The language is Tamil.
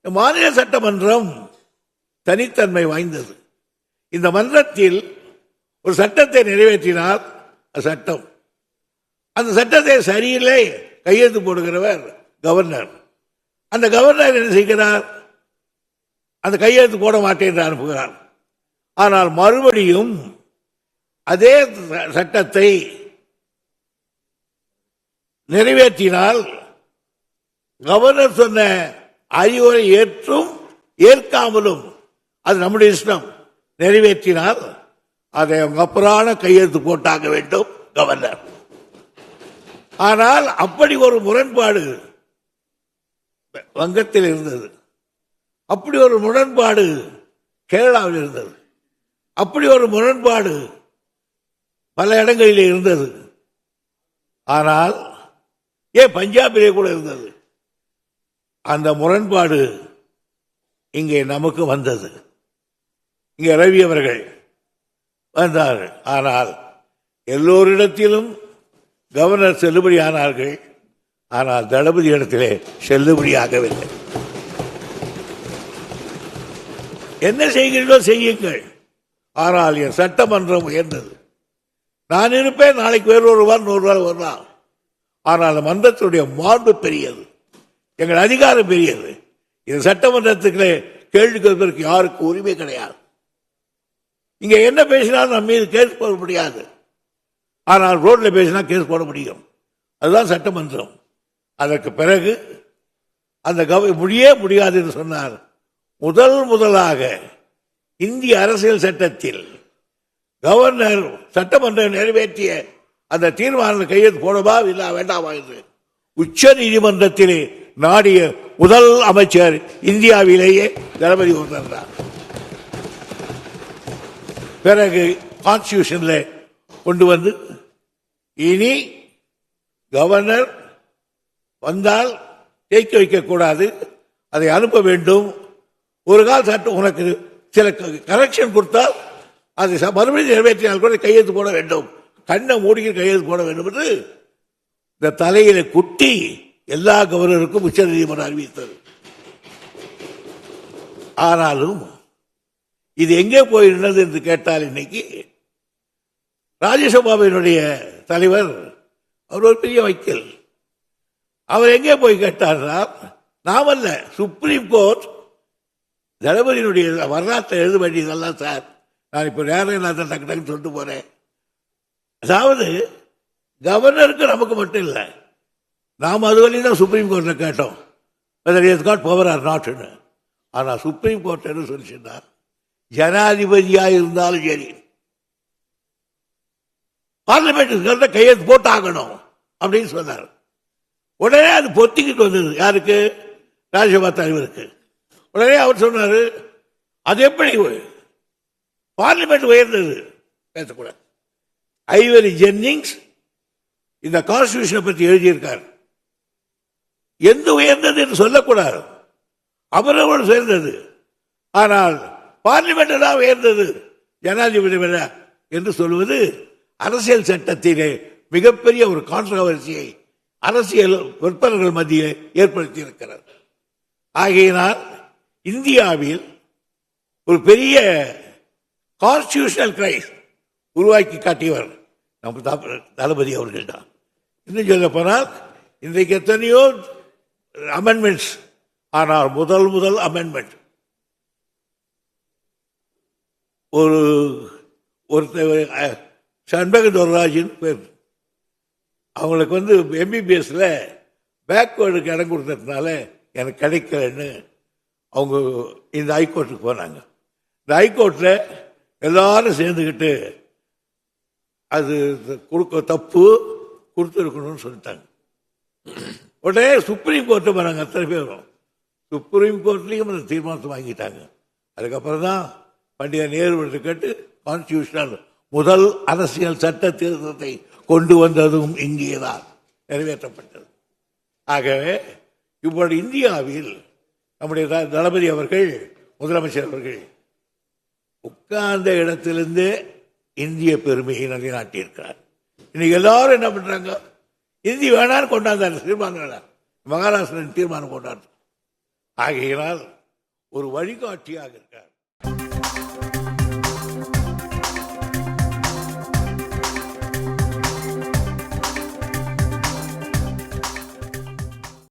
மாநில சட்டமன்றம் தனித்தன்மை வாய்ந்தது. இந்த மன்றத்தில் ஒரு சட்டத்தை நிறைவேற்றினால் சட்டம், அந்த சட்டத்தை சரியில்லை கையெழுத்து போடுகிறவர் கவர்னர். அந்த கவர்னர் என்ன செய்கிறார்? அந்த கையெழுத்து போட மாட்டேன் என்று அனுப்புகிறார். ஆனால் மறுபடியும் அதே சட்டத்தை நிறைவேற்றினால் கவர்னர் சொன்ன அறிவுரை ஏற்றும் ஏற்காமலும் அது நம்முடைய இஷ்டம். நிறைவேற்றினால் அதை அவங்க அப்புறான கையெழுத்து போட்டாக வேண்டும் கவர்னர். ஆனால் அப்படி ஒரு முரண்பாடு வங்கத்தில் இருந்தது, அப்படி ஒரு முரண்பாடு கேரளாவில் இருந்தது, அப்படி ஒரு முரண்பாடு பல இடங்களிலே இருந்தது. ஆனால் ஏன் பஞ்சாபிலே கூட இருந்தது. அந்த முரண்பாடு இங்கே நமக்கு வந்தது. இங்கே ரவி அவர்கள் வந்தார்கள். ஆனால் எல்லோரிடத்திலும் கவர்னர் செல்லுபடி ஆனார்கள். ஆனால் தளபதி இடத்திலே செல்லுபடியாகவில்லை. என்ன செய்கிறீர்களோ செய்யுங்கள், ஆனால் என் சட்டமன்றம் உயர்ந்தது. நான் இருப்பேன், நாளைக்கு வேறொருவர் 100 வரலாம். ஆனால் அந்த மன்றத்துடைய மாண்பு பெரியது, எங்கள் அதிகாரம் பெரியது. இந்த சட்டமன்றத்துக்கு கேள்வி கேட்பதற்கு யாருக்கு உரிமை கிடையாது. இங்க என்ன பேசினாலும் நம்ம மீது கேஸ் போட முடியாது. ஆனால் ரோட்ல பேசினா கேஸ் போட முடியும். அதுதான் சட்டமன்றம். அதற்கு பிறகு அந்த முடியாது என்று சொன்னார். முதலாக இந்திய அரசியல் சட்டத்தில் கவர்னர் சட்டமன்றம் நிறைவேற்றிய அந்த தீர்மானம் கையெழுத்து போடவா இல்ல வேண்டாமா என்று உச்ச நீதிமன்றத்திலே நாடிய முதல் அமைச்சர் இந்தியாவிலேயே தளபதி இருந்தார். பிறகு கான்ஸ்டிடியூஷன்ல கொண்டு வந்து இனி கவர்னர் வந்தால் ஜெயிக்க வைக்கக்கூடாது, அதை அனுப்ப வேண்டும். ஒரு கால சட்டம் உனக்கு சில கரெக்ஷன் கொடுத்தால் அதை மறுபடியும் நிறைவேற்றினால் கூட கையெழுத்து போட வேண்டும், கண்ணை மூடிக்கு கையெழுத்து போட வேண்டும் என்று இந்த தலையில குட்டி எல்லா கவர்னருக்கும் உச்ச நீதிமன்றம் அறிவித்தது. ஆனாலும் இது எங்கே போயிருந்தது என்று கேட்டால் இன்னைக்கு ராஜ்யசபாவினுடைய தலைவர் அவர் ஒரு பெரிய வைக்கல். அவர் எங்கே போய் கேட்டார்? நாமல்ல, சுப்ரீம் கோர்ட் தளபதியினுடைய வரலாற்றை எழுத வேண்டியதெல்லாம் சார். நான் இப்ப நேரம் டக்கு டக்குன்னு சொல்லிட்டு போறேன். அதாவது கவர்னருக்கு நமக்கு மட்டும் இல்லை, நாம் அது வரையும் தான் சுப்ரீம் கோர்ட்ல கேட்டோம் whether he has got power or not. ஆனா சுப்ரீம் கோர்ட் என்ன சொல்லிச்சுன்னா, ஜனாதிபதியா இருந்தாலும் சரி பார்லிமெண்ட் கையெழுத்து போட்டாகணும் அப்படின்னு சொன்னார். உடனே அது பொத்திக்கிட்டு வந்தது யாருக்கு? ராஜ்யசபா தலைவருக்கு. உடனே அவர் சொன்னாரு, அது எப்படி பார்லிமெண்ட் உயர்ந்தது பேசக்கூடாது. ஐவரி ஜென்னிங்ஸ் இந்த கான்ஸ்டிடியூஷனை பற்றி எழுதியிருக்கார். எந்த உயர்ந்தது என்று சொல்லக்கூடாது, அவரோடு சேர்ந்தது. ஆனால் பார்லிமெண்ட் தான் உயர்ந்தது, ஜனாதிபதி என்று சொல்வது அரசியல் சட்டத்திலே மிகப்பெரிய ஒரு கான்ட்ரோவர்சியை அரசியல் விற்பனர்கள் மத்தியில் ஏற்படுத்தி இருக்கிறார். ஆகையினால் இந்தியாவில் ஒரு பெரிய கான்ஸ்டிடியூஷனல் கிரைஸ் உருவாக்கி காட்டியவர் நம்ம தளபதி அவர்கள் தான். இன்னும் சொல்ல போனால் இன்றைக்கு எத்தனையோ அமெண்ட்மெண்ட்ஸ், ஆனால் முதல் அமெண்ட்மெண்ட் ஒரு சண்பகதொரராஜின் பேர், அவங்களுக்கு எம்பிபிஎஸ்ல பேக்வேர்டுக்கு இடம் கொடுத்ததுனால எனக்கு கிடைக்கலன்னு அவங்க இந்த ஹைகோர்ட்டுக்கு போனாங்க. இந்த ஹைகோர்ட்ல எல்லாரும் சேர்ந்துக்கிட்டு அது கொடுக்க தப்பு, கொடுத்துருக்கணும்னு சொல்லிட்டாங்க. உடனே சுப்ரீம் கோர்ட்டு போனாங்க அத்தனை பேரும். சுப்ரீம் கோர்ட்லையும் அந்த தீர்மானத்தை வாங்கிட்டாங்க. அதுக்கப்புறம் தான் பண்டித நேரு கேட்டு கான்ஸ்டிடியூஷனல் முதல் அரசியல் சட்ட திருத்தத்தை கொண்டு வந்ததும் இங்கேதான் நிறைவேற்றப்பட்டது. ஆகவே இப்போது இந்தியாவில் நம்முடைய தளபதி அவர்கள், முதலமைச்சர் அவர்கள் உட்கார்ந்த இடத்திலிருந்து இந்திய பெருமையை நிலைநாட்டியிருக்கிறார். இன்னைக்கு எல்லாரும் என்ன பண்றாங்க? இந்தி வேணான்னு கொண்டாந்தார் தீர்மானம், மகாராஷ்டிரன் தீர்மானம் கொண்டாடு. ஆகையினால் ஒரு வழிகாட்டியாக இருக்கார்.